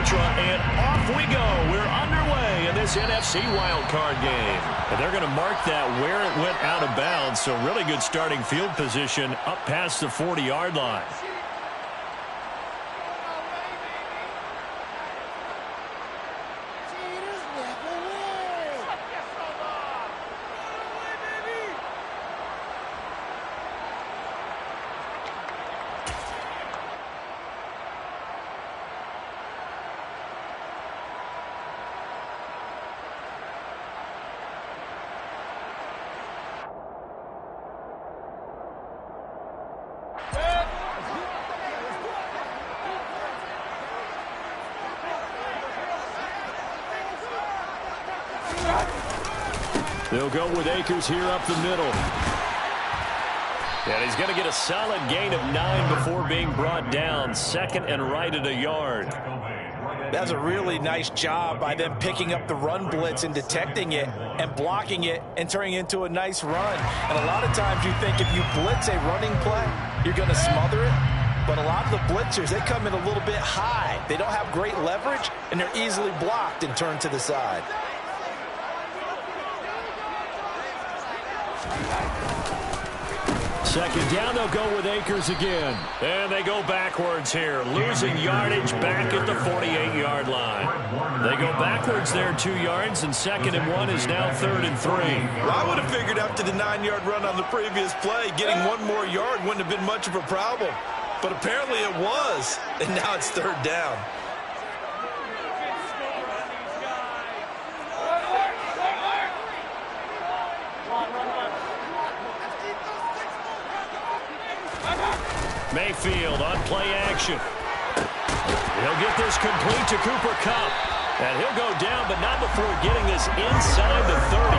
mantra, and off we go. We're underway in this NFC wildcard game. And they're going to mark that where it went out of bounds, so really good starting field position up past the 40-yard line. They'll go with Akers here up the middle. And he's going to get a solid gain of 9 before being brought down. Second and right at a yard. That's a really nice job by them picking up the run blitz and detecting it and blocking it and turning it into a nice run. And a lot of times you think if you blitz a running play, you're going to smother it. But a lot of the blitzers, they come in a little bit high. They don't have great leverage, and they're easily blocked and turned to the side. Second down, they'll go with Akers again. And they go backwards here, losing yardage back at the 48-yard line. They go backwards there 2 yards, and 2nd and 1 is now 3rd and 3. Well, I would have figured after the 9-yard run on the previous play, getting 1 more yard wouldn't have been much of a problem. But apparently it was, and now it's 3rd down. Mayfield on play action. He'll get this complete to Cooper Kupp. And he'll go down, but not before getting this inside the 30.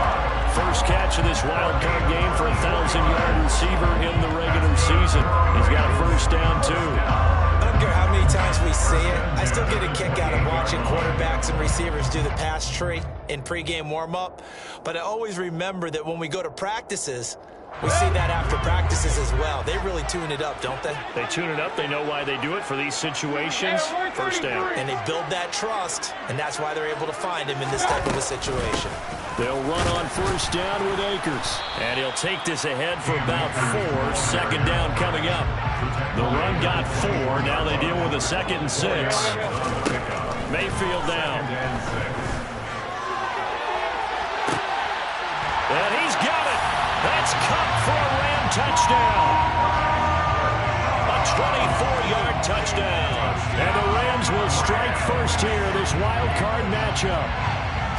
First catch of this wild card game for a 1,000-yard receiver in the regular season. He's got a first down, too. I don't care how many times we see it. I still get a kick out of watching quarterbacks and receivers do the pass tree in pregame warm-up. But I always remember that when we go to practices, we see that after practices as well. They really tune it up, don't they? They tune it up. They know why they do it for these situations. First down. And they build that trust, and that's why they're able to find him in this type of a situation. They'll run on first down with Akers. And he'll take this ahead for about 4. Second down coming up. The run got 4. Now they deal with a 2nd and 6. Mayfield down. And he's got it. That's Kupp for a Ram touchdown. A 24-yard touchdown. And the Rams will strike first here, this wild card matchup.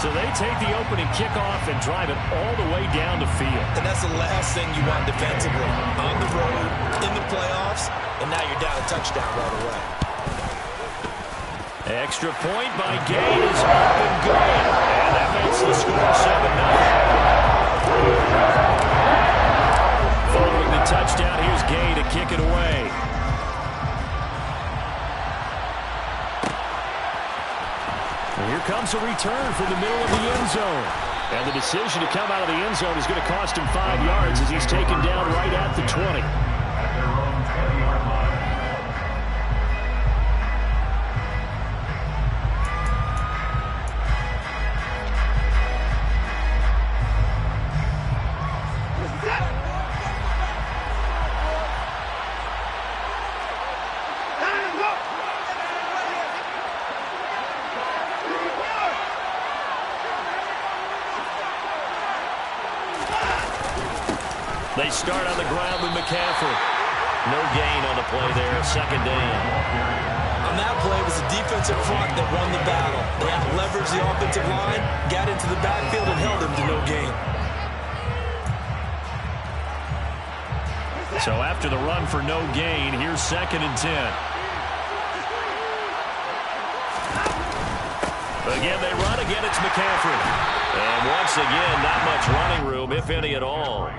So they take the opening kickoff and drive it all the way down the field. And that's the last thing you want defensively. On the road, in the playoffs, and now you're down a touchdown right away. Extra point by Gay is up and good. And that makes the score 7-0. Following the touchdown, here's Gay to kick it away. And here comes a return from the middle of the end zone. And the decision to come out of the end zone is going to cost him 5 yards as he's taken down right at the 20. They start on the ground with McCaffrey. No gain on the play there, 2nd down. On that play, it was the defensive front that won the battle. They out-leveraged the offensive line, got into the backfield, and held him to no gain. So after the run for no gain, here's 2nd and 10. Again, they run. Again, it's McCaffrey. And once again, not much running room, if any at all.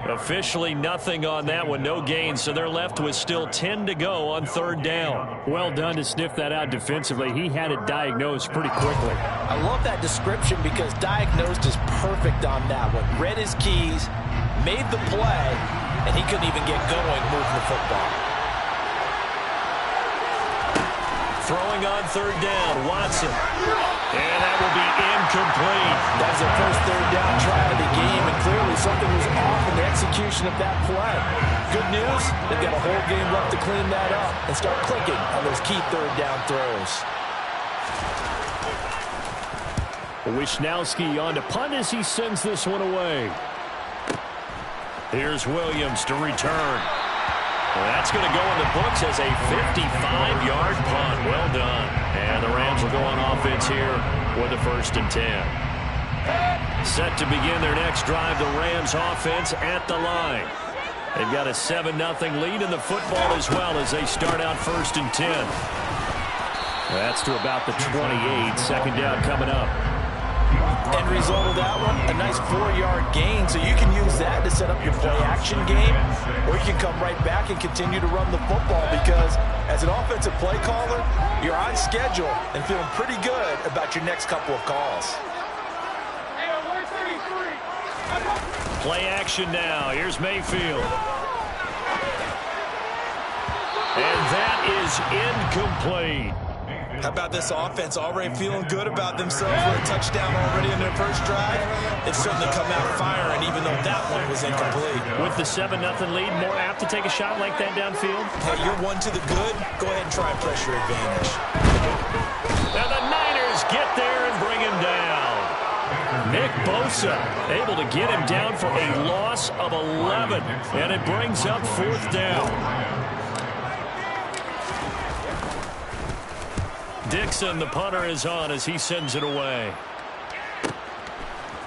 Officially nothing on that one, no gain, so they're left with still 10 to go on 3rd down. Well done to sniff that out defensively. He had it diagnosed pretty quickly. I love that description because diagnosed is perfect on that one. Read his keys, made the play, and he couldn't even get going moving the football. Throwing on third down, Watson. And that will be incomplete. That was their first third down try of the game, and clearly something was off in the execution of that play. Good news, they've got a whole game left to clean that up and start clicking on those key third down throws. Wisnowski on to punt as he sends this one away. Here's Williams to return. Well, that's going to go in the books as a 55-yard punt. Well done. And the Rams will go on offense here with a 1st and 10. Set to begin their next drive, the Rams offense at the line. They've got a 7-0 lead in the football as well as they start out 1st and 10. That's to about the 28. Second down coming up. End result of that one, a nice 4-yard gain, so you can use that to set up your play-action game, or you can come right back and continue to run the football because as an offensive play caller, you're on schedule and feeling pretty good about your next couple of calls. Play action now. Here's Mayfield. And that is incomplete. How about this offense already feeling good about themselves with a touchdown already in their first drive? It's certainly come out firing, even though that one was incomplete. With the 7-0 lead, more apt to take a shot like that downfield? Hey, you're one to the good. Go ahead and try and press your advantage. Now the Niners get there and bring him down. Nick Bosa able to get him down for a loss of 11, and it brings up 4th down. Dixon, the punter, is on as he sends it away.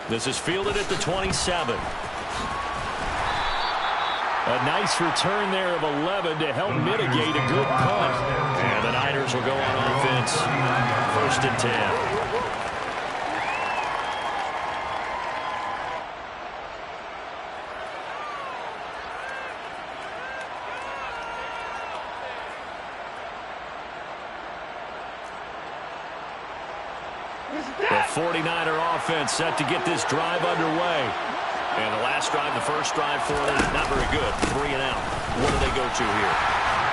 This is fielded at the 27. A nice return there of 11 to help mitigate a good punt. And the Niners will go on offense. 1st and 10. The 49er offense set to get this drive underway. And the last drive, the first drive for them, not very good. 3 and out. What do they go to here?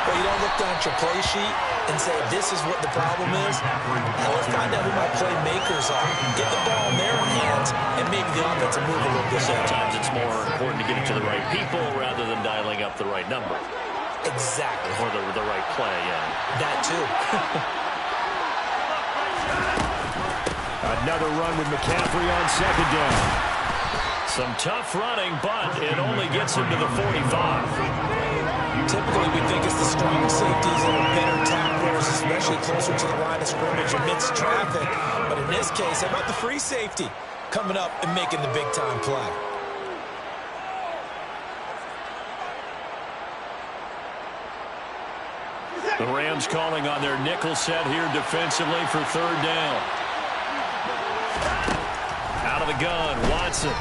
Well, you don't look down at your play sheet and say, this is what the problem is. Now let's find out who my playmakers are. Get the ball in their hands, and maybe the offense will move a little bit. Sometimes it's more important to get it to the right people rather than dialing up the right number. Exactly. Or the right play, yeah. That too. Another run with McCaffrey on 2nd down. Some tough running, but it only gets him to the 45. Typically, we think it's the strong safeties that are better tacklers, especially closer to the line of scrimmage amidst traffic. But in this case, how about the free safety coming up and making the big-time play? The Rams calling on their nickel set here defensively for 3rd down. Out of the gun, Watson.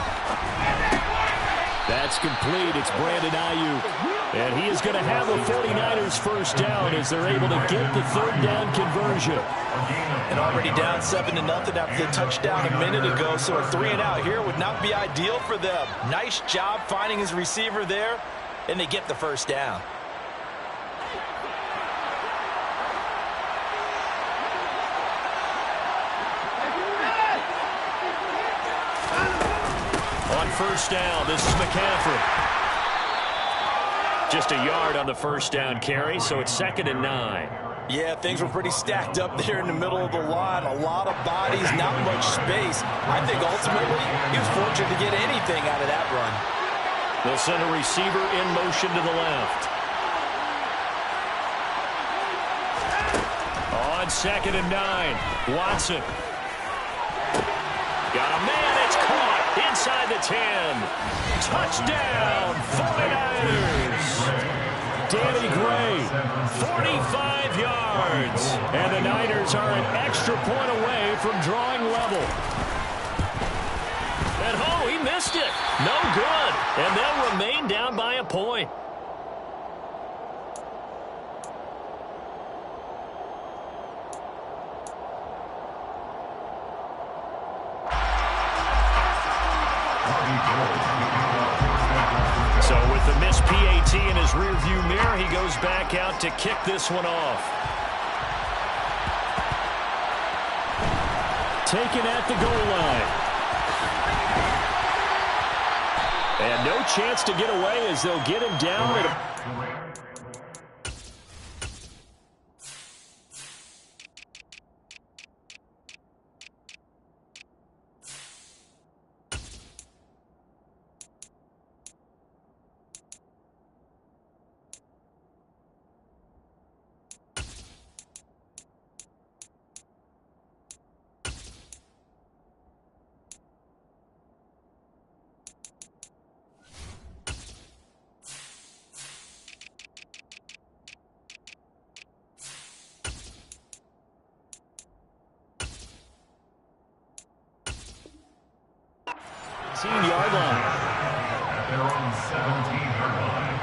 That's complete. It's Brandon Ayuk. And he is going to have the 49ers 1st down as they're able to get the 3rd down conversion. And already down 7-0 after the touchdown a minute ago, so a 3 and out here would not be ideal for them. Nice job finding his receiver there, and they get the 1st down. On 1st down, this is McCaffrey. Just a yard on the 1st down carry, so it's 2nd and 9. Yeah, things were pretty stacked up there in the middle of the line. A lot of bodies, not much space. I think ultimately he was fortunate to get anything out of that run. They'll send a receiver in motion to the left. On 2nd and 9, Watson. Got a man, it's caught inside the 10. Touchdown, 49ers. Danny Gray, 45 yards. And the Niners are an extra point away from drawing level. And oh, he missed it. No good. And they'll remain down by a point. So with the missed PAT in his rearview mirror, he goes back out to kick this one off. taken at the goal line. And no chance to get away as they'll get him down at a... yard line. They're on 17-yard line.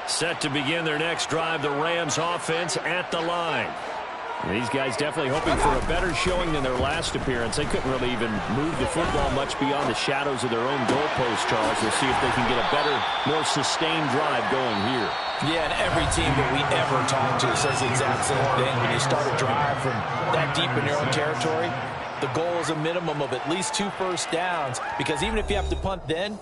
Set to begin their next drive, the Rams offense at the line. These guys definitely hoping for a better showing than their last appearance. They couldn't really even move the football much beyond the shadows of their own goalpost, Charles. We'll see if they can get a better, more sustained drive going here. Yeah, and every team that we ever talk to says the exact same thing. When you start a drive from that deep in your own territory, the goal is a minimum of at least 2 first downs, because even if you have to punt then,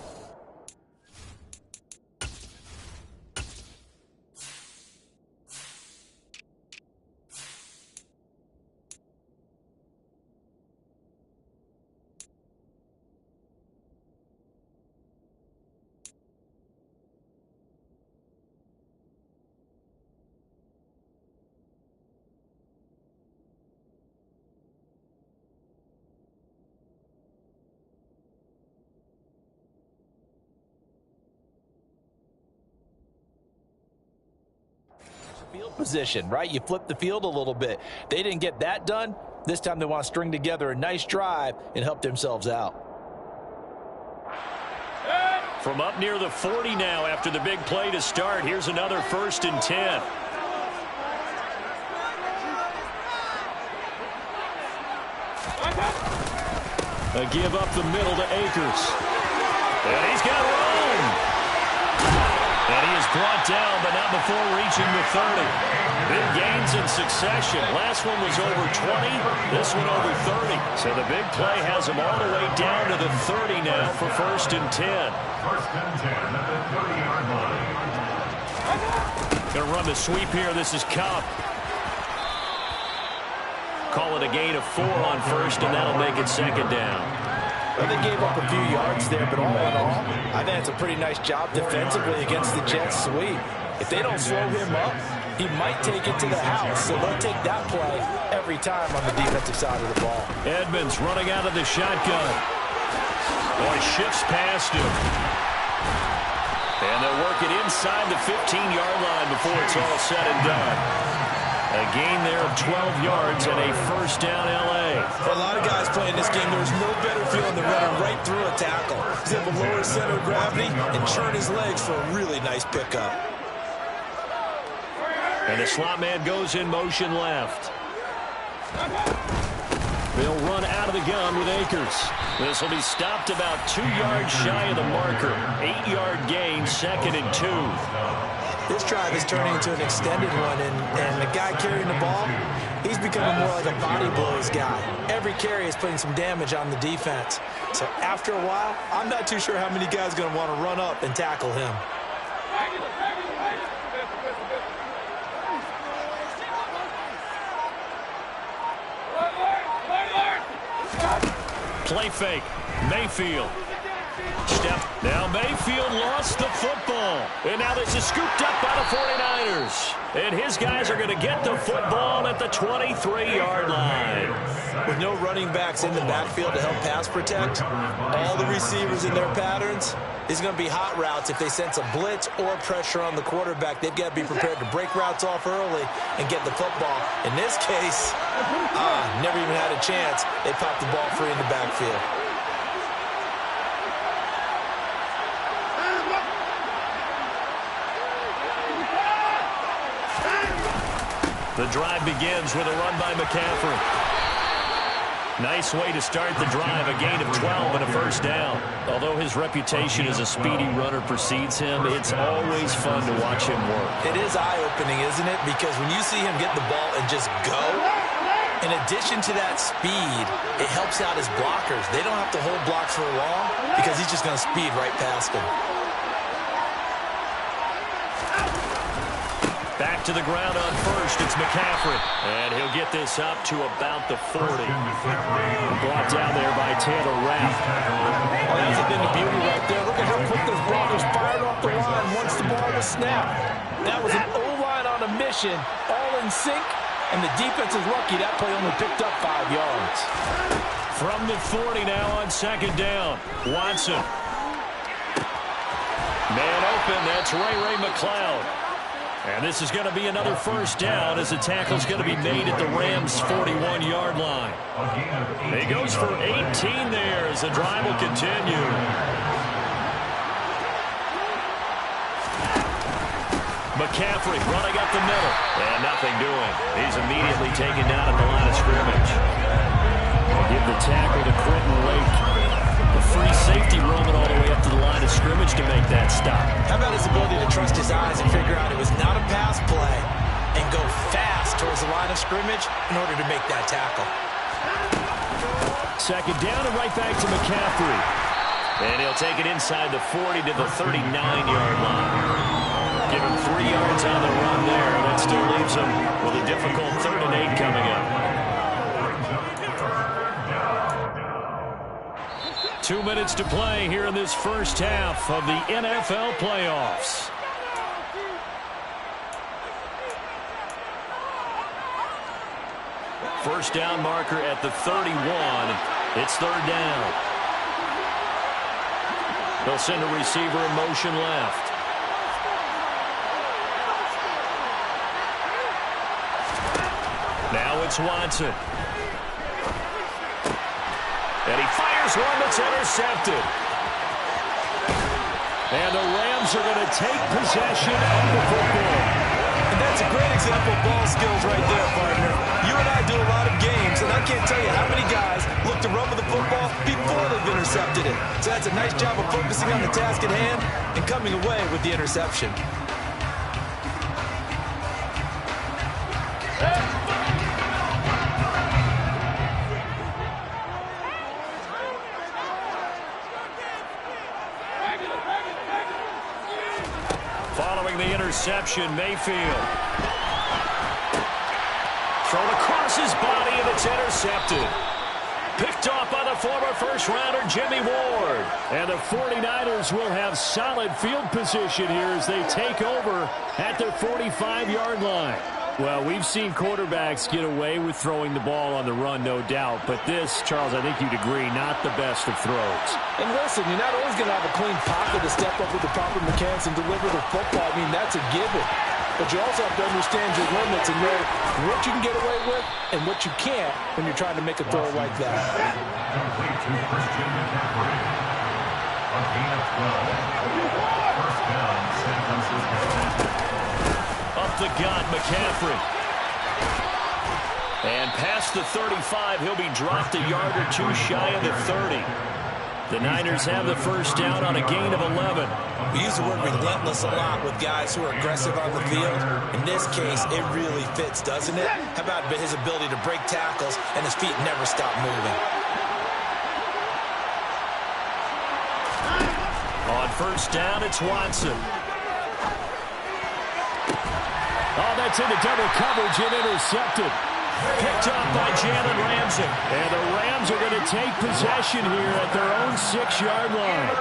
field position, right? You flip the field a little bit. They didn't get that done. This time they want to string together a nice drive and help themselves out. From up near the 40 now after the big play to start. Here's another 1st and 10. A give up the middle to Akers. And he's got room. And he is brought down, but not before reaching the 30. Big gains in succession. Last one was over 20. This one over 30. So the big play has him all the way down to the 30 now for 1st and 10. 1st and 10 at the 30-yard line. Going to run the sweep here. This is Cup. Call it a gain of 4 on 1st, and that'll make it 2nd down. Well, they gave up a few yards there, but all in all, I think it's a pretty nice job defensively against the Jets sweep. If they don't slow him up, he might take it to the house. So they'll take that play every time on the defensive side of the ball. Edmonds running out of the shotgun. Boy, shifts past him. And they'll work it inside the 15-yard line before it's all said and done. A gain there of 12 yards and a 1st down L.A. For a lot of guys playing this game, there was no better feeling than running right through a tackle. He's able to lower his center of gravity and churn his legs for a really nice pickup. And the slot man goes in motion left. They'll run out of the gun with Akers. This will be stopped about 2 yards shy of the marker. 8-yard gain, 2nd and 2. This drive is turning into an extended one, and the guy carrying the ball, he's becoming more like a body blows guy. Every carry is putting some damage on the defense. So after a while, I'm not too sure how many guys are going to want to run up and tackle him. Play fake. Mayfield. Step. Now Mayfield lost the football. And now this is scooped up by the 49ers. And his guys are going to get the football at the 23-yard line. With no running backs in the backfield to help pass protect, all the receivers in their patterns, it's going to be hot routes. If they sense a blitz or pressure on the quarterback, they've got to be prepared to break routes off early and get the football. In this case, never even had a chance. They popped the ball free in the backfield. The drive begins with a run by McCaffrey. Nice way to start the drive, a gain of 12 and a first down. Although his reputation as a speedy runner precedes him, it's always fun to watch him work. It is eye-opening, isn't it? Because when you see him get the ball and just go, in addition to that speed, it helps out his blockers. They don't have to hold blocks for long because he's just going to speed right past them. Back to the ground on first. It's McCaffrey. And he'll get this up to about the 40. Brought down there by Taylor Rapp. Oh, that's a bit of beauty right there. Look at how quick those blockers fired off the line once the ball was snapped. That was an O-line on a mission, all in sync, and the defense is lucky that play only picked up 5 yards. From the 40 now on second down. Watson. Man open. That's Ray McCloud. And this is going to be another first down as the tackle's going to be made at the Rams' 41-yard line. He goes for 18 there as the drive will continue. McCaffrey running up the middle. And nothing doing. He's immediately taken down at the line of scrimmage. They'll give the tackle to Quentin Lake. The free safety roaming all the way up to the line of scrimmage to make that stop. How about his ability to trust his eyes and figure out it was not a pass play and go fast towards the line of scrimmage in order to make that tackle. Second down and right back to McCaffrey. And he'll take it inside the 40 to the 39-yard line. Give him 3 yards on the run there. That still leaves him with a difficult 3rd and 8 coming up. 2 minutes to play here in this first half of the NFL playoffs. First down marker at the 31. It's 3rd down. They'll send a receiver in motion left. Now it's Watson. And he fires one that's intercepted. And the Rams are going to take possession of the football. And that's a great example of ball skills right there, partner. You and I do a lot of games, and I can't tell you how many guys look to run with the football before they've intercepted it. So that's a nice job of focusing on the task at hand and coming away with the interception. Following the interception, Mayfield. Thrown across his body, and it's intercepted. Picked off by the former first-rounder Jimmy Ward. And the 49ers will have solid field position here as they take over at their 45-yard line. Well, we've seen quarterbacks get away with throwing the ball on the run, no doubt. But this, Charles, I think you'd agree, not the best of throws. And listen, you're not always going to have a clean pocket to step up with the proper mechanics and deliver the football. I mean, that's a given. But you also have to understand your limits and know what you can get away with and what you can't when you're trying to make a throw like that. Complete to Christian McCaffrey. A gain of 12. First down, San Francisco. Up the gut, McCaffrey. And past the 35, he'll be dropped a yard or two shy of the 30. The Niners have the first down on a gain of 11. We use the word relentless a lot with guys who are aggressive on the field. In this case, it really fits, doesn't it? How about his ability to break tackles and his feet never stop moving? On first down, it's Watson. Oh, that's into double coverage and intercepted. Picked up by Jalen Ramsey. And the Rams are going to take possession here at their own 6-yard line.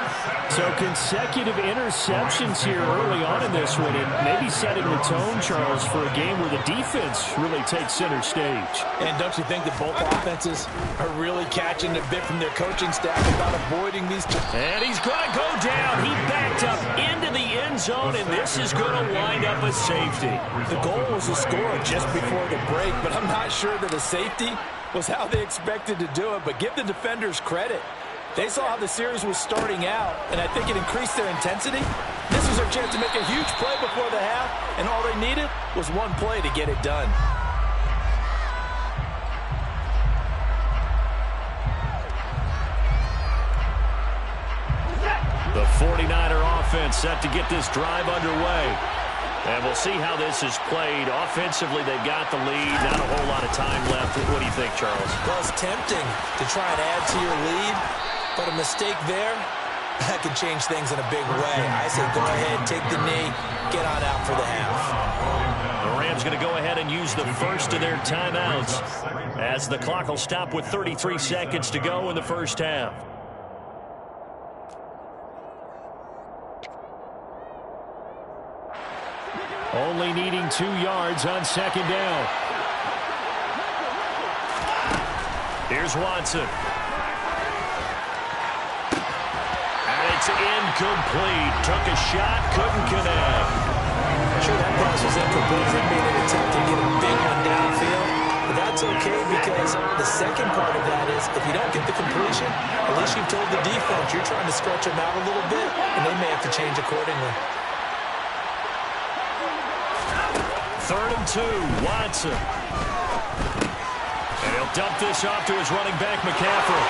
So consecutive interceptions here early on in this one, and maybe setting the tone, Charles, for a game where the defense really takes center stage. And don't you think that both offenses are really catching a bit from their coaching staff about avoiding these two? And he's going to go down. He backed up into the end zone, and this is going to wind up a safety. The goal was to score just before the break, but I'm not sure that a safety was how they expected to do it. But give the defenders credit. They saw how the series was starting out, and I think it increased their intensity. This was their chance to make a huge play before the half, and all they needed was one play to get it done. 49er offense set to get this drive underway. And we'll see how this is played. Offensively, they've got the lead. Not a whole lot of time left. What do you think, Charles? Well, it's tempting to try and add to your lead, but a mistake there, that could change things in a big way. I say go ahead, take the knee, get on out for the half. The Rams going to go ahead and use the first of their timeouts as the clock will stop with 33 seconds to go in the first half. Only needing 2 yards on second down. Here's Watson. And it's incomplete. Took a shot, couldn't connect. Sure, that pass was incomplete. They made an attempt to get a big one downfield. But that's okay because the second part of that is if you don't get the completion, at least you've told the defense you're trying to stretch them out a little bit, and they may have to change accordingly. 3rd and 2, Watson. And he'll dump this off to his running back, McCaffrey.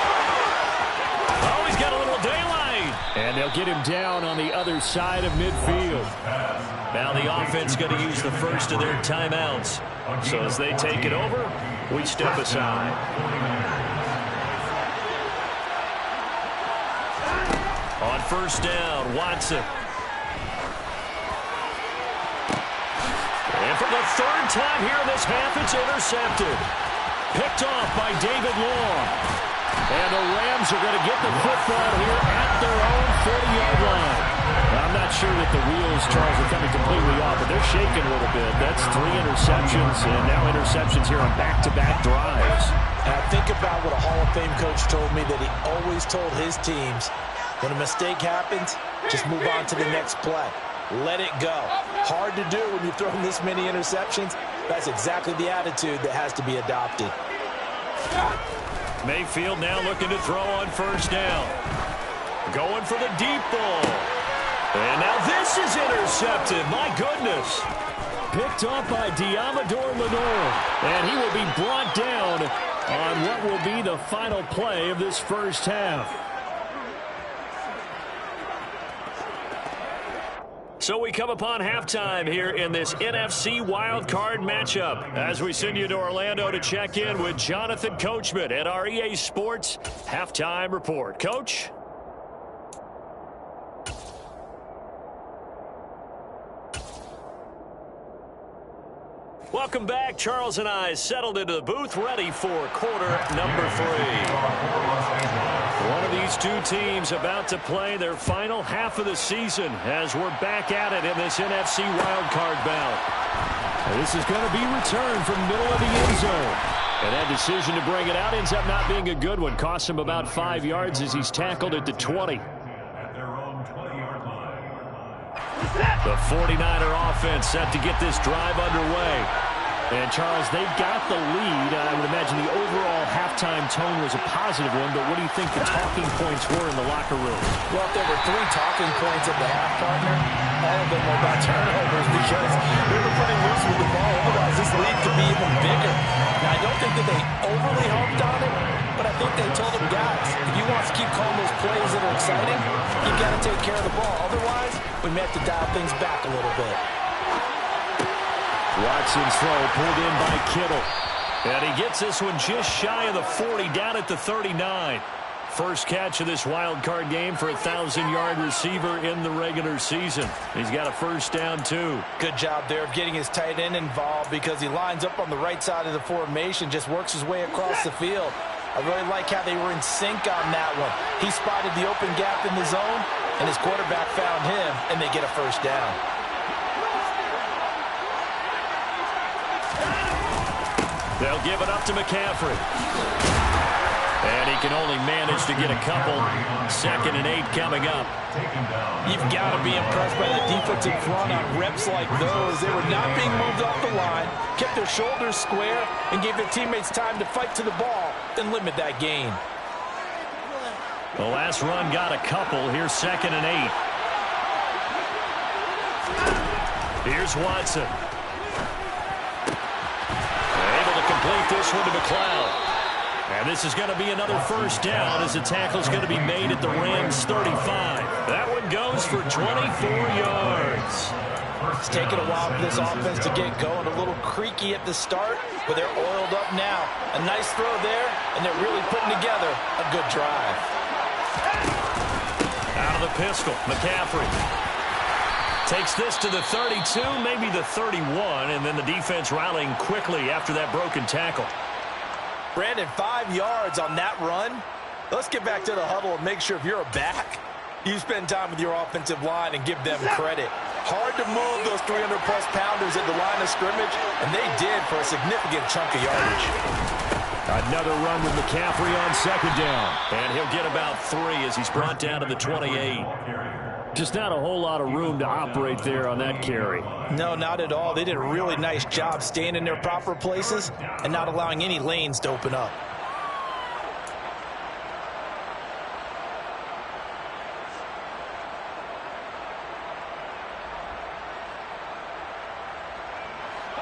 Oh, he's got a little daylight. And they'll get him down on the other side of midfield. Now the offense going to use the first of their timeouts. So as they take it over, we step aside. On first down, Watson. And for the 3rd time here in this half, it's intercepted. Picked off by David Long. And the Rams are going to get the football here at their own 40-yard line. I'm not sure that the wheels, Charles, are coming completely off, but they're shaking a little bit. That's 3 interceptions, and now interceptions here on back-to-back drives. And I think about what a Hall of Fame coach told me, that he always told his teams, when a mistake happens, just move on to the next play. Let it go. Hard to do when you've thrown this many interceptions. That's exactly the attitude that has to be adopted. Mayfield now looking to throw on first down. Going for the deep ball. And now this is intercepted. My goodness. Picked off by Diamador Lenore. And he will be brought down on what will be the final play of this first half. So we come upon halftime here in this NFC wildcard matchup as we send you to Orlando to check in with Jonathan Coachman at our EA Sports Halftime Report. Coach? Welcome back. Charles and I settled into the booth ready for quarter number 3. One of these two teams about to play their final half of the season as we're back at it in this NFC wildcard bout. And this is going to be returned from middle of the end zone. And that decision to bring it out ends up not being a good one. Costs him about 5 yards as he's tackled at the 20. At their own 20-yard line. The 49er offense set to get this drive underway. And, Charles, they've got the lead. I would imagine the overall halftime tone was a positive one, but what do you think the talking points were in the locker room? Well, if there were 3 talking points at the half, partner, all of them were about turnovers because they were pretty loose with the ball. Otherwise, this lead could be even bigger. Now, I don't think that they overly harped on it, but I think they told them, guys, if you want us to keep calling those plays that are exciting, you've got to take care of the ball. Otherwise, we may have to dial things back a little bit. Watson's throw pulled in by Kittle. And he gets this one just shy of the 40, down at the 39. First catch of this wild card game for a 1,000-yard receiver in the regular season. He's got a first down, too. Good job there of getting his tight end involved because he lines up on the right side of the formation, just works his way across the field. I really like how they were in sync on that one. He spotted the open gap in the zone, and his quarterback found him, and they get a first down. They'll give it up to McCaffrey. And he can only manage to get a couple. 2nd and 8 coming up. You've got to be impressed by the defensive front on reps like those. They were not being moved off the line, kept their shoulders square, and gave their teammates time to fight to the ball and limit that gain. The last run got a couple. Here's 2nd and 8. Here's Watson. Complete this one to McLeod. And this is going to be another first down as the tackle is going to be made at the Rams 35. That one goes for 24 yards. It's taken a while for this offense to get going. A little creaky at the start, but they're oiled up now. A nice throw there, and they're really putting together a good drive. Out of the pistol, McCaffrey takes this to the 32, maybe the 31, and then the defense rallying quickly after that broken tackle. Brandon, 5 yards on that run. Let's get back to the huddle and make sure if you're a back, you spend time with your offensive line and give them credit. Hard to move those 300-plus pounders at the line of scrimmage, and they did for a significant chunk of yardage. Another run with McCaffrey on second down. And he'll get about 3 as he's brought down to the 28. Just not a whole lot of room to operate there on that carry. No, not at all. They did a really nice job staying in their proper places and not allowing any lanes to open up.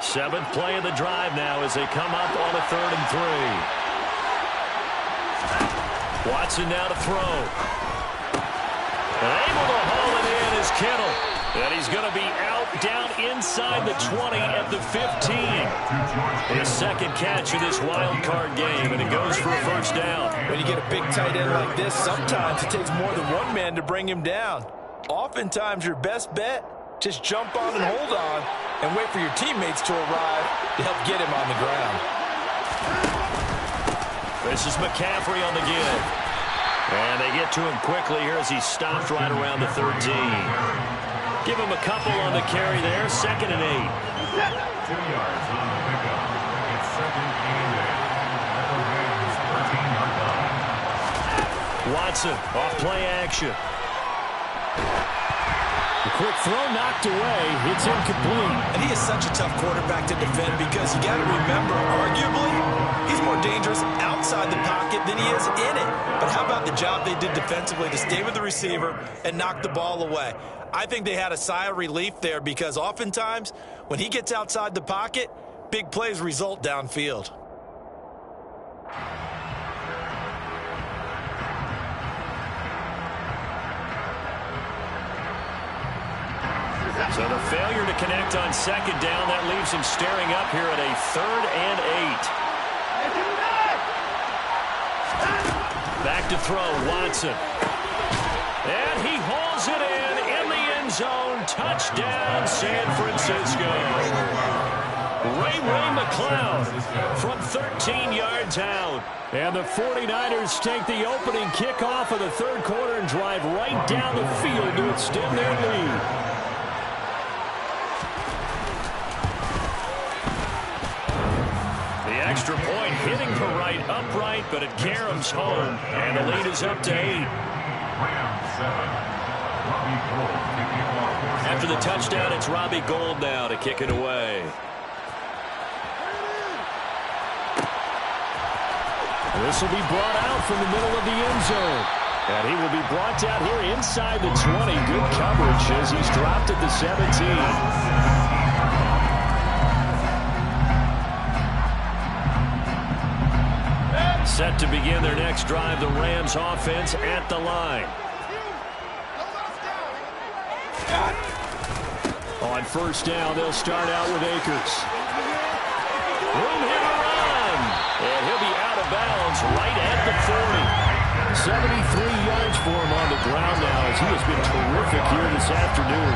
Seventh play of the drive now as they come up on a 3rd and 3. Watson now to throw. And able to haul it in is Kittle. And he's going to be out down inside the 20 at the 15. His second catch of this wild card game, and it goes for a first down. When you get a big tight end like this, sometimes it takes more than one man to bring him down. Oftentimes your best bet, just jump on and hold on and wait for your teammates to arrive to help get him on the ground. This is McCaffrey on the give. And they get to him quickly here as he's stopped right around the 13. Give him a couple on the carry there. 2nd and 8. 2 yards on the pickup. It's 2nd and 8. At the Rams' 13-yard line. Watson off play action. The quick throw knocked away. It's incomplete. And he is such a tough quarterback to defend because you got to remember, arguably, he's more dangerous outside the pocket than he is in it. But how about the job they did defensively to stay with the receiver and knock the ball away? I think they had a sigh of relief there because oftentimes when he gets outside the pocket, big plays result downfield. So the failure to connect on second down, that leaves him staring up here at a 3rd and 8. Back to throw, Watson. And he hauls it in the end zone. Touchdown, San Francisco. Ray McCloud from 13 yards out. And the 49ers take the opening kickoff of the 3rd quarter and drive right down the field to extend their lead. Extra point hitting the right upright, but it caroms home, and the lead is up to 8. After the touchdown, it's Robbie Gould now to kick it away. This will be brought out from the middle of the end zone. And he will be brought down here inside the 20. Good coverage as he's dropped at the 17. Set to begin their next drive, the Rams offense at the line. On first down, they'll start out with Akers. Room here to run. And he'll be out of bounds right at the 40. 73 yards for him on the ground now as he has been terrific here this afternoon.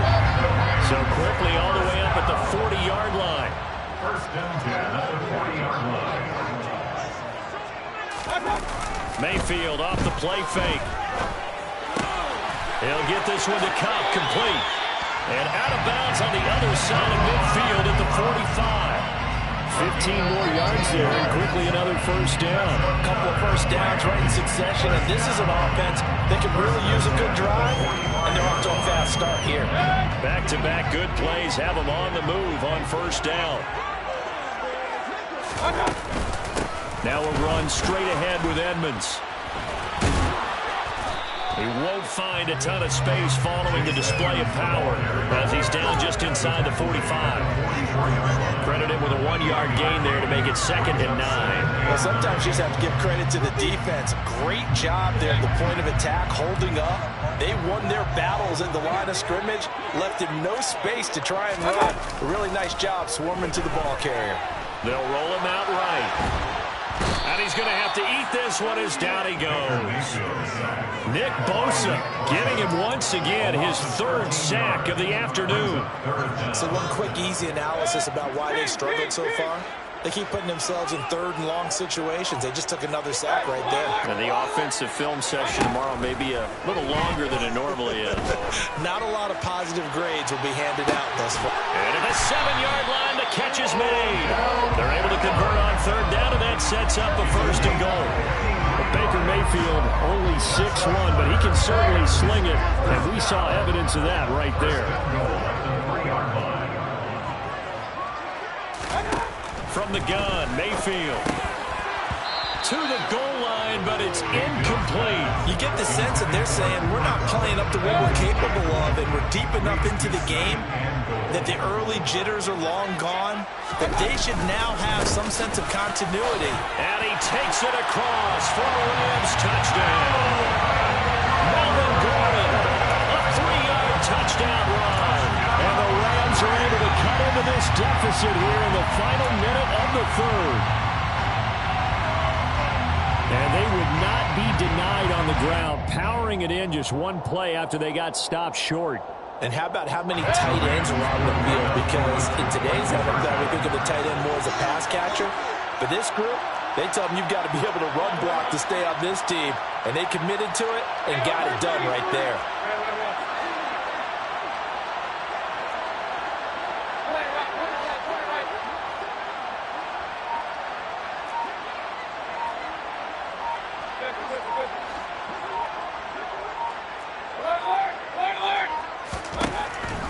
So quickly all the way up at the 40-yard line. First down 10 at the 40-yard line. Mayfield off the play fake. He'll get this one to Cup, complete. And out of bounds on the other side of midfield at the 45. 15 more yards there, and quickly another first down. A couple of first downs right in succession, and this is an offense that can really use a good drive, and they're off to a fast start here. Back-to-back good plays have them on the move on first down. Now a run straight ahead with Edmonds. He won't find a ton of space following the display of power as he's down just inside the 45. Credited with a 1-yard gain there to make it 2nd and 9. Well, sometimes you just have to give credit to the defense. Great job there at the point of attack, holding up, They won their battles at the line of scrimmage, left him no space to try and run. A really nice job swarming to the ball carrier. They'll roll him out right. And he's going to have to eat this one as down he goes. Nick Bosa getting him once again his third sack of the afternoon. So one quick, easy analysis about why they struggled so far. They keep putting themselves in third and long situations. They just took another sack right there. And the offensive film session tomorrow may be a little longer than it normally is. Not a lot of positive grades will be handed out thus far. And at the 7-yard line, the catch is made. They're able to convert on third down, and that sets up a first and goal. But Baker Mayfield only 6'1", but he can certainly sling it, and we saw evidence of that right there. From the gun, Mayfield to the goal line, but it's incomplete. You get the sense that they're saying we're not playing up to what we're capable of, and we're deep enough into the game that the early jitters are long gone, that they should now have some sense of continuity. And he takes it across for a Rams touchdown. Melvin Gordon, a 3-yard touchdown run. And the Rams are able to cut into this deficit here in the final minute of the third. And they would not be denied on the ground, powering it in just one play after they got stopped short. And how about how many tight ends are on the field? Because in today's NFL, we think of the tight end more as a pass catcher. But this group, they tell them you've got to be able to run block to stay on this team. And they committed to it and got it done right there.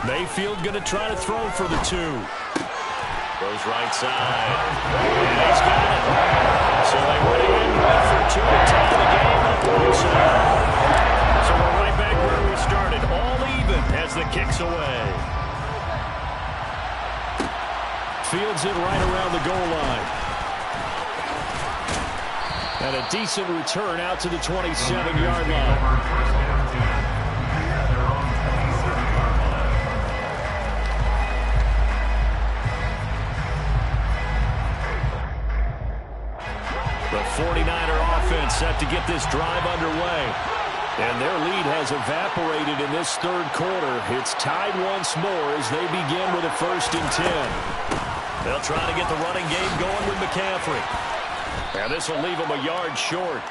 Mayfield going to try to throw for the 2. Goes right side. And he's got it. So they went in 1 for 2 to take the game up 1 side. So we're right back where we started. All even as the kick's away. Fields it right around the goal line. And a decent return out to the 27-yard line. The 49er offense set to get this drive underway. And their lead has evaporated in this third quarter. It's tied once more as they begin with a 1st and 10. They'll try to get the running game going with McCaffrey. And this will leave them a yard short.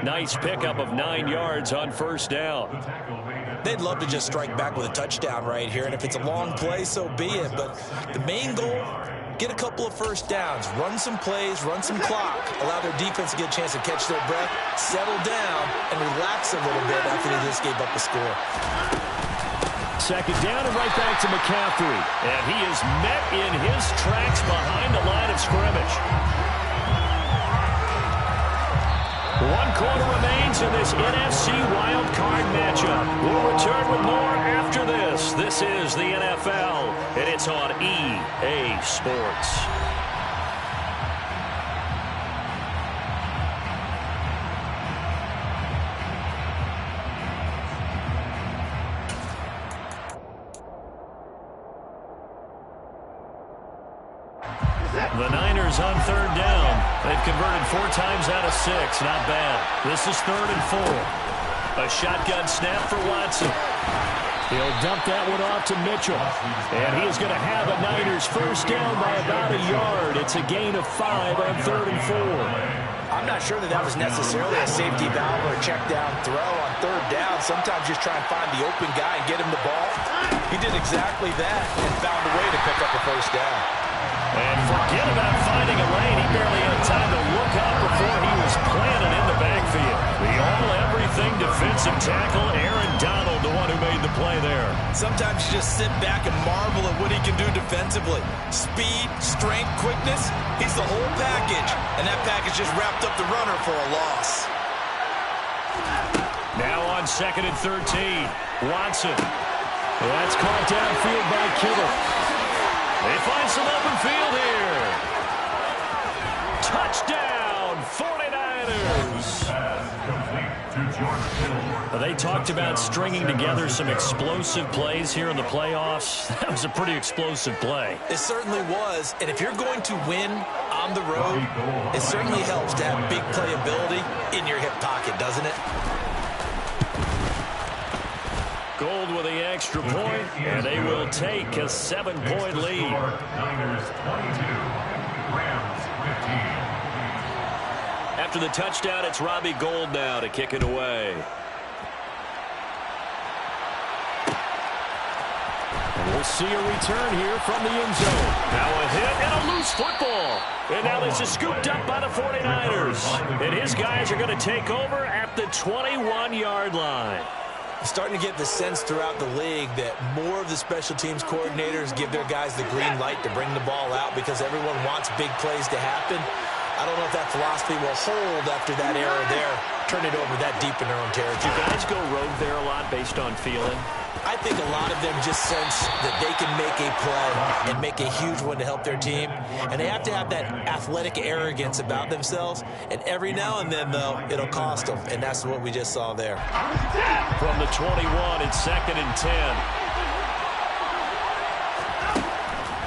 Nice pickup of 9 yards on 1st down. They'd love to just strike back with a touchdown right here. And if it's a long play, so be it. But the main goal, get a couple of 1st downs, run some plays, run some clock, allow their defense to get a chance to catch their breath, settle down, and relax a little bit after they just gave up a score. 2nd down and right back to McCaffrey. And he is met in his tracks behind the line of scrimmage. 1 quarter remains in this NFC wildcard matchup. We'll return with more after this. This is the NFL, and it's on EA Sports. The Niners on 3rd down. They've converted 4 times out of 6. Not bad. This is 3rd and 4. A shotgun snap for Watson. He'll dump that one off to Mitchell. And he is going to have a Niners 1st down by about a yard. It's a gain of 5 on 3rd and 4. I'm not sure that was necessarily a safety valve or a check down throw on 3rd down. Sometimes just try and find the open guy and get him the ball. He did exactly that and found a way to pick up a 1st down. And forget about finding a lane. He barely had time to look up before he was planted in the backfield. The all-everything defensive tackle, Aaron Donald, the one who made the play there. Sometimes you just sit back and marvel at what he can do defensively. Speed, strength, quickness, he's the whole package. And that package just wrapped up the runner for a loss. Now on 2nd and 13, Watson. That's caught downfield by Kittle. They find some open field here. Touchdown, 49ers. They talked about stringing together some explosive plays here in the playoffs. That was a pretty explosive play. It certainly was. And if you're going to win on the road, it certainly helps to have big playability in your hip pocket, doesn't it? Gold with the extra point, and they will take a 7-point lead. Niners 22, Rams 15. After the touchdown, it's Robbie Gould now to kick it away. And we'll see a return here from the end zone. Now a hit and a loose football. And now this is scooped up by the 49ers. And his guys are going to take over at the 21-yard line. Starting to get the sense throughout the league that more of the special teams coordinators give their guys the green light to bring the ball out because everyone wants big plays to happen. I don't know if that philosophy will hold after that era there. Turn it over that deep in their own territory. Do guys go rogue there a lot based on feeling? I think a lot of them just sense that they can make a play and make a huge one to help their team. And they have to have that athletic arrogance about themselves. And every now and then, though, it'll cost them. And that's what we just saw there. From the 21, it's 2nd and 10.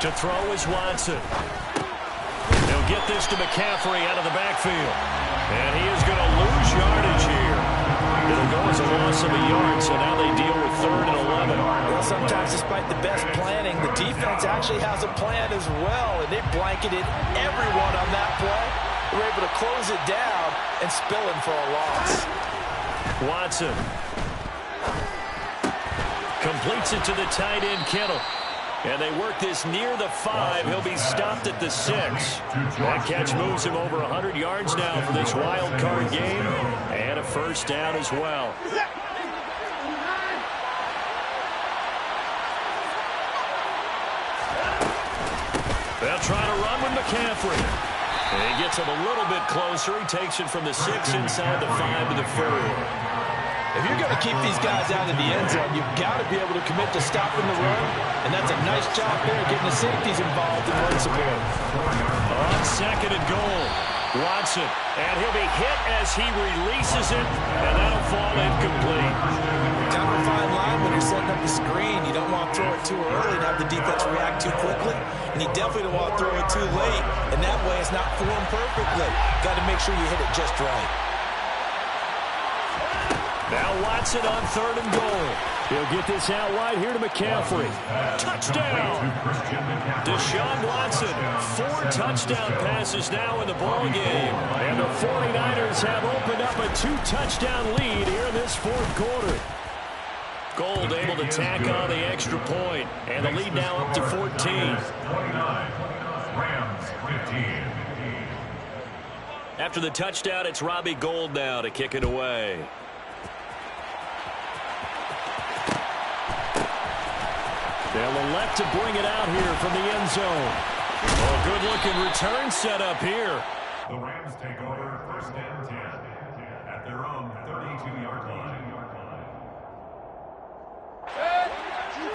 To throw is Watson. He'll get this to McCaffrey out of the backfield. And he is going to lose yardage here. It'll go as a loss of a yard, so now they deal with 3rd and 11. Well, sometimes despite the best planning, the defense actually has a plan as well, and they blanketed everyone on that play. They were able to close it down and spill him for a loss. Watson completes it to the tight end, Kittle. And they work this near the 5. He'll be stopped at the 6. That catch moves him over 100 yards now for this wild card game. And a first down as well. They'll try to run with McCaffrey. And he gets him a little bit closer. He takes it from the 6 inside the 5 to the 4. If you're going to keep these guys out of the end zone, you've got to be able to commit to stopping the run, and that's a nice job there getting the safeties involved in run support. On 2nd and goal, Watson, and he'll be hit as he releases it, and that'll fall incomplete. Kind of a fine line when you're setting up the screen. You don't want to throw it too early and have the defense react too quickly, and you definitely don't want to throw it too late, and that way it's not formed perfectly. Got to make sure you hit it just right. Now Watson on 3rd and goal. He'll get this out wide here to McCaffrey. Touchdown! Deshaun Watson, 4 touchdown passes now in the ball game. And the 49ers have opened up a 2-touchdown lead here in this 4th quarter. Gould able to tack on the extra point. And the lead now up to 14. 29, Rams 15. After the touchdown, it's Robbie Gould now to kick it away. They'll elect to bring it out here from the end zone. Oh, good-looking return set up here. The Rams take over 1st and 10 at their own 32-yard line.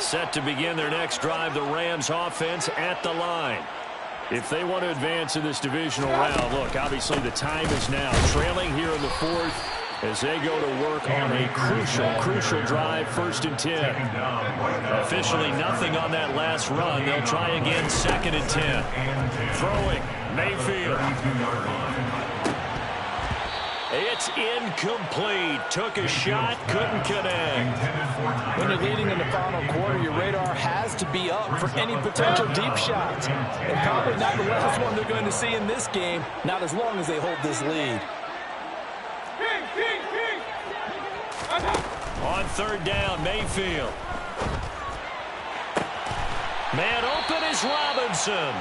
Set to begin their next drive, the Rams offense at the line. If they want to advance in this divisional round, look, obviously the time is now. Trailing here in the 4th as they go to work on a crucial drive, 1st and 10. Officially nothing on that last run. They'll try again, 2nd and 10. Throwing, Mayfield. It's incomplete. Took a shot, couldn't connect. When you're leading in the final quarter, your radar has to be up for any potential deep shots. And probably not the last one they're going to see in this game, not as long as they hold this lead. On 3rd down, Mayfield. Man open is Robinson.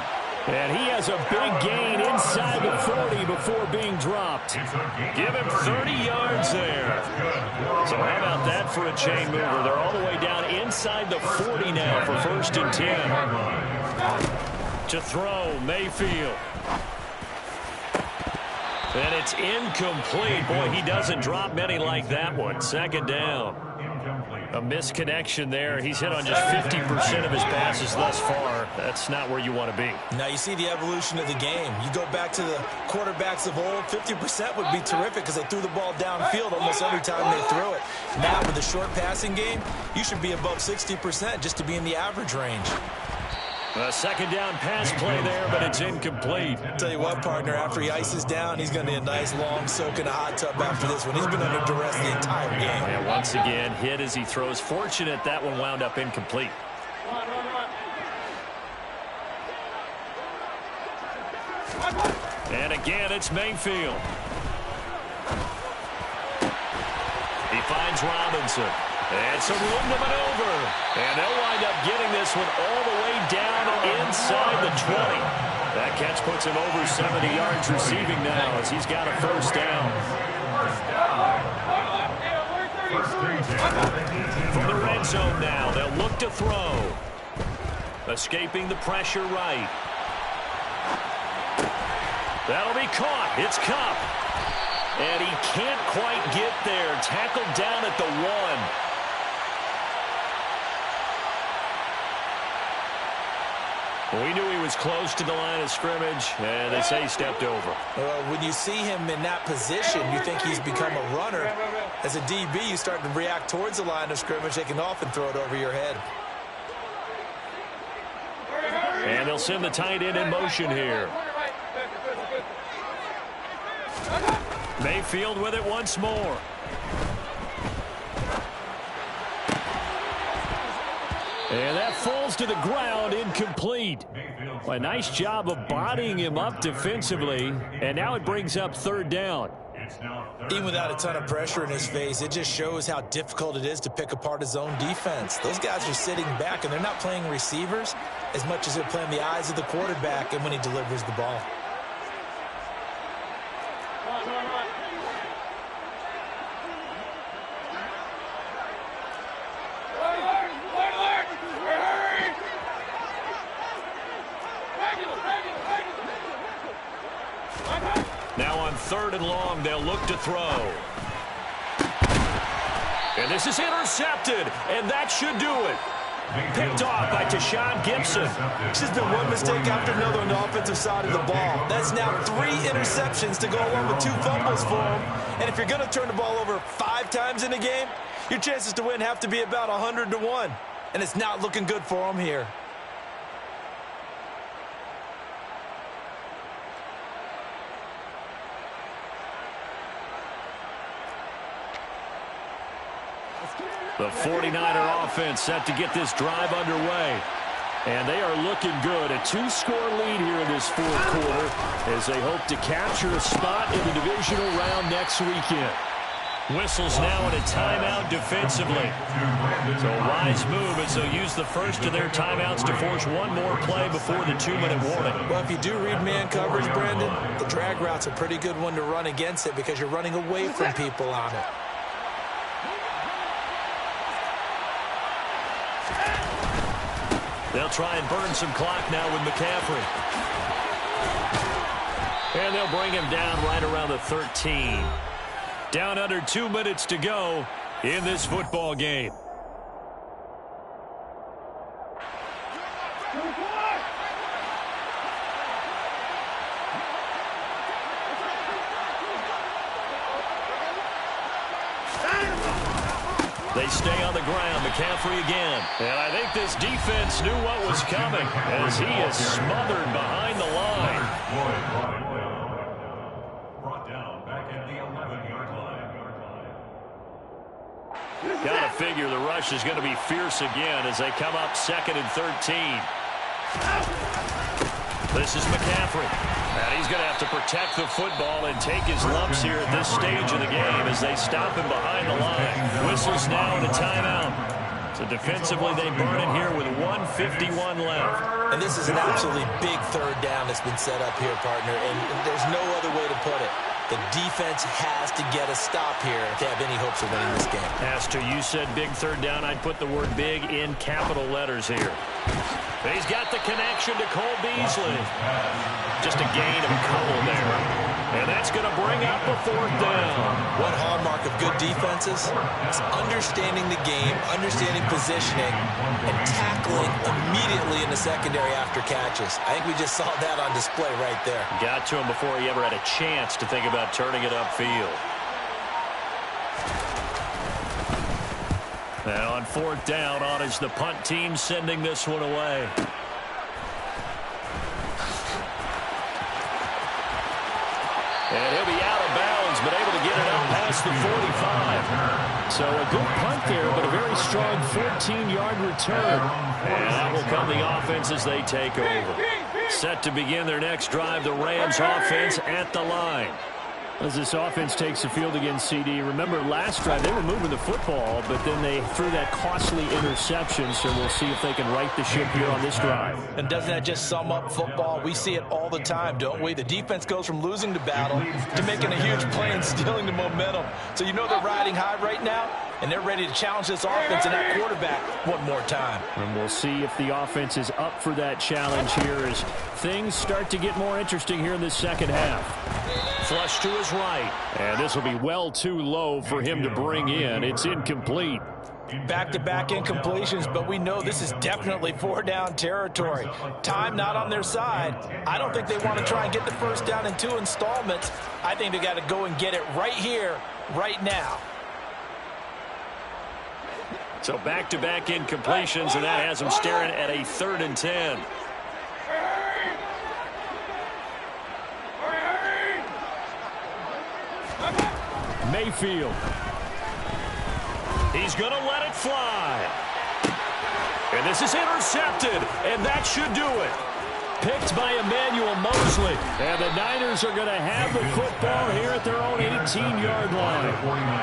And he has a big gain inside the 40 before being dropped. Give him 30 yards there. So how about that for a chain mover? They're all the way down inside the 40 now for 1st and 10. To throw, Mayfield. And it's incomplete. Boy, he doesn't drop many like that one. 2nd down. Incomplete. A misconnection there. He's hit on just 50% of his passes thus far. That's not where you want to be. Now you see the evolution of the game. You go back to the quarterbacks of old, 50% would be terrific because they threw the ball downfield almost every time they threw it. Now with the short passing game, you should be above 60% just to be in the average range. A second down pass play there, but it's incomplete. Tell you what, partner, after he ices down, he's going to need a nice long soak in a hot tub after this one. He's been under duress the entire game. And once again, hit as he throws. Fortunate that one wound up incomplete. And again, it's Mayfield. He finds Robinson. And some room to maneuver. And they'll wind up getting this one all the way down inside the 20. That catch puts him over 70 yards receiving now as he's got a first down. From the red zone now, they'll look to throw. Escaping the pressure right. That'll be caught. It's Kupp. And he can't quite get there. Tackled down at the 1. We knew he was close to the line of scrimmage, and they say he stepped over. Well, when you see him in that position, you think he's become a runner. As a DB, you start to react towards the line of scrimmage. They can often throw it over your head. And they'll send the tight end in motion here. Mayfield with it once more. And that falls to the ground, incomplete. A nice job of bodying him up defensively, and now it brings up third down. Even without a ton of pressure in his face, it just shows how difficult it is to pick apart his own defense. Those guys are sitting back, and they're not playing receivers as much as they're playing the eyes of the quarterback and when he delivers the ball. Now on third and long, they'll look to throw. And this is intercepted, and that should do it. Picked off by Tashawn Gibson. It's just been one mistake after another on the offensive side of the ball. That's now 3 interceptions to go along with 2 fumbles for him. And if you're going to turn the ball over 5 times in a game, your chances to win have to be about 100 to 1. And it's not looking good for him here. The 49er offense set to get this drive underway. And they are looking good. A 2-score lead here in this fourth quarter as they hope to capture a spot in the divisional round next weekend. Whistles now in a timeout defensively. So a wise move as they'll use the first of their timeouts to force one more play before the 2-minute warning. Well, if you do read man coverage, Brandon, the drag route's a pretty good one to run against it because you're running away from people on it. They'll try and burn some clock now with McCaffrey. And they'll bring him down right around the 13. Down under 2 minutes to go in this football game. They stay on the ground. McCaffrey again. And I think this defense knew what was coming as he is smothered behind the line. Brought down back at the 11-yard line. Got to figure the rush is going to be fierce again as they come up 2nd and 13. This is McCaffrey. And he's going to have to protect the football and take his lumps here at this stage of the game as they stop him behind the line. Whistles now in a timeout. So defensively, they burn it here with 1:51 left. And this is an absolutely big third down that's been set up here, partner, and there's no other way to put it. The defense has to get a stop here if they have any hopes of winning this game. Pastor, you said big third down. I'd put the word big in capital letters here. He's got the connection to Cole Beasley. Just a gain of a couple there. And that's going to bring up a 4th down. One hallmark of good defenses is understanding the game, understanding positioning, and tackling immediately in the secondary after catches. I think we just saw that on display right there. Got to him before he ever had a chance to think about turning it upfield. And on 4th down, on is the punt team sending this one away. And he'll be out of bounds, but able to get it out past the 45. So a good punt there, but a very strong 14-yard return. And that will come the offense as they take over. Set to begin their next drive, the Rams offense at the line. As this offense takes the field against CD, remember last drive they were moving the football, but then they threw that costly interception, so we'll see if they can right the ship here on this drive. And doesn't that just sum up football? We see it all the time, don't we? The defense goes from losing the battle to making a huge play and stealing the momentum. So you know they're riding high right now, and they're ready to challenge this offense and that quarterback one more time. And we'll see if the offense is up for that challenge here as things start to get more interesting here in the second half. Flush to his right. And this will be well too low for him to bring in. It's incomplete. Back-to-back incompletions, but we know this is definitely 4-down territory. Time not on their side. I don't think they want to try and get the first down in 2 installments. I think they got to go and get it right here, right now. So back-to-back incompletions, and that has them staring at a 3rd and 10. Mayfield. He's going to let it fly. And this is intercepted, and that should do it. Picked by Emmanuel Mosley. And the Niners are going to have the football here at their own 18-yard line.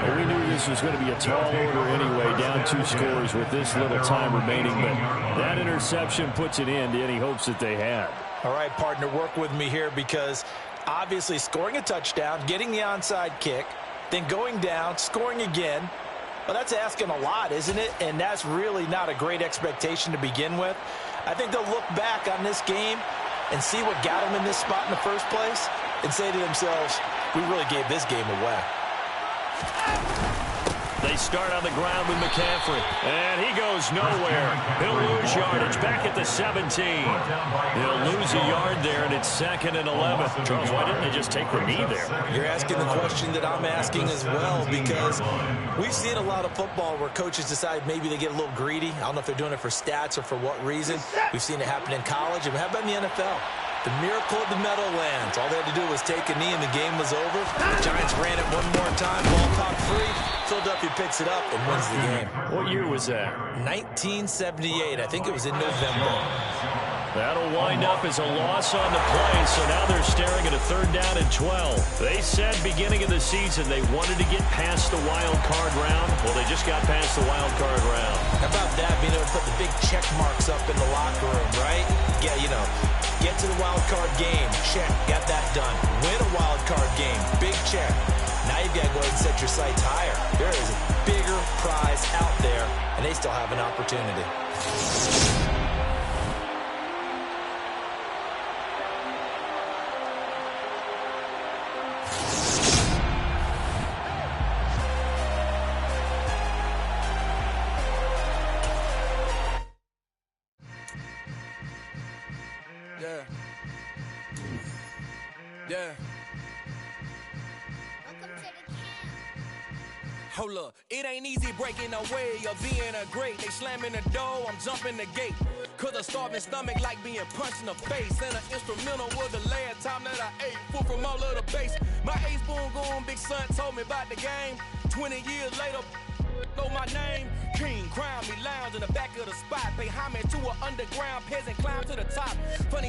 And we knew this was going to be a tall order anyway, down 2 scores with this little time remaining. But that interception puts an end to any hopes that they had. All right, partner, work with me here because obviously scoring a touchdown, getting the onside kick, then going down, scoring again. Well, that's asking a lot, isn't it? And that's really not a great expectation to begin with. I think they'll look back on this game and see what got them in this spot in the first place and say to themselves, we really gave this game away. They start on the ground with McCaffrey, and he goes nowhere. He'll lose yardage back at the 17. He'll lose a yard there, and it's 2nd and 11. Charles, why didn't they just take the knee there? You're asking the question that I'm asking as well, because we've seen a lot of football where coaches decide maybe they get a little greedy. I don't know if they're doing it for stats or for what reason. We've seen it happen in college, and how about in the NFL? The miracle of the Meadowlands. All they had to do was take a knee and the game was over. The Giants ran it one more time, ball caught free. Philadelphia picks it up and wins the game. What year was that? 1978. I think it was in November. That'll wind up as a loss on the play, so now they're staring at a 3rd down and 12. They said beginning of the season they wanted to get past the wild card round. Well, they just got past the wild card round. How about that, being able to put the big check marks up in the locker room, right? Yeah, you know, get to the wild card game, check, got that done. Win a wild card game, big check. Now you've got to go ahead and set your sights higher. There is a bigger prize out there, and they still have an opportunity. Yeah. Hold up, it ain't easy breaking away or being a great. They slamming the door, I'm jumping the gate. Cause a starving stomach like being punched in the face. And an instrumental was the last time that I ate food from all of the base. My A-spoon going, big son told me about the game. 20 years later, know my name. King, crown me, lounge in the back of the spot. Pay homage to an underground peasant, climb to the top. Funny